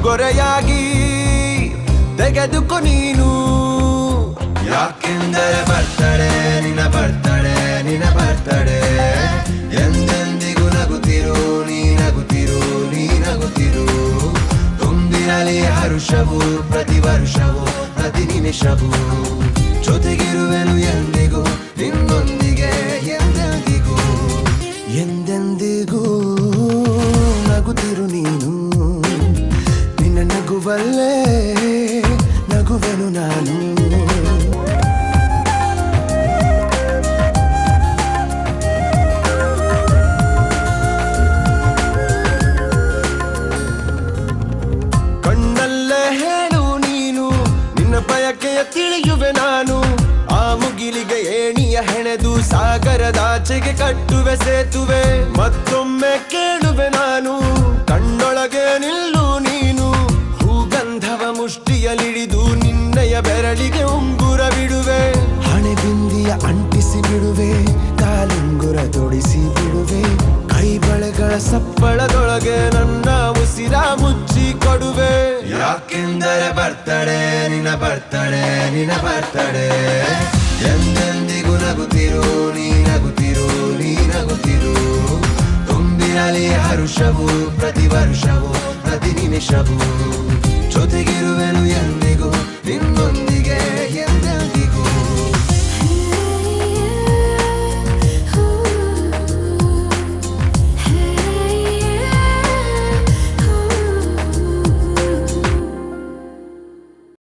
ಉಡುಗೊರೆಯಾಗಿ ತೆಗೆದುಕೊ ನೀನು. ಯಾಕೆಂದರೆ ಬರ್ತಡೆ ನಿನ್ನ ಬರ್ತಡೆ ನಿನ್ನ ಬರ್ತಡೆ, ಎಂದೆಂದಿಗೂ ನಗುತ್ತಿರು ನೀ ನಗುತ್ತಿರು ನೀ ನಗುತ್ತಿರು. ತುಂಬಿರಲಿ ಹರುಷವು ಪ್ರತಿ ವರ್ಷವೂ ಪ್ರತಿ ನಿಮಿಷವೂ, ಜೊತೆಗಿರುವೆನು ಎಂದಿಗೂ ನಿನ್ನೊಂದಿಗೆ ಎಂದೆಂದಿಗೂ. ಎಂದೆಂದಿಗೂ ನಗುತ್ತಿರು ನೀನು, ನಿನ್ನ ನಗುವಲ್ಲೇ ನಗುವೆನು ನಾನು. ಕಣ್ಣಲ್ಲೇ ಹೇಳು ನೀನು ನಿನ್ನ ಬಯಕೆಯ ತಿಳಿಯುವೆ ನಾನು. ಆ ಮುಗಿಲಿಗೆ ಏಣಿಯ ಹೆಣೆದು ಸಾಗರದಾಚೆಗೆ ಕಟ್ಟುವೆ ಸೇತುವೆ. ಮತ್ತೊಮ್ಮೆ ಕೇಳುವೆ ನಾನು ಕಣ್ಣೊಳಗೆ ನಿಲ್ಲು ನೀನು. ಹೂಗಂಧವ ಮುಷ್ಟಿಯಲಿಡಿದು ನಿನ್ನಯ ಬೆರಳಿಗೆ ಉಂಗುರ ಬಿಡುವೆ. ಹಣೆ ಬಿಂದಿಯ ಅಂಟಿಸಿ ಬಿಡುವೆ, ಕಾಲುಂಗುರ ತೊಡಿಸಿ ಬಿಡುವೆ. ಕೈ ಬಳೆಗಳ ಸಪ್ಪಳದೊಳಗೆ ನನ್ನ ಉಸಿರ ಮುಚ್ಚಿ ಕೊಡುವೆ. ಯಾಕೆಂದರೆ ಬರ್ತಡೆ ನಿನ್ನ ಬರ್ತಡೆ ನಿನ್ನ ಬರ್ತಡೆ, ಎಂದೆಂದಿಗೂ ನಗುತ್ತಿರು ನೀ ನಗುತ್ತಿರು ನೀ ನಗುತ್ತಿರು. ತುಂಬಿರಲಿ ಹರುಷವು ಪ್ರತಿ ವರ್ಷವೂ ಪ್ರತಿ ನಿಮಿಷವೂ, ಜೊತೆಗಿರುವೆನು ಎಂದೇ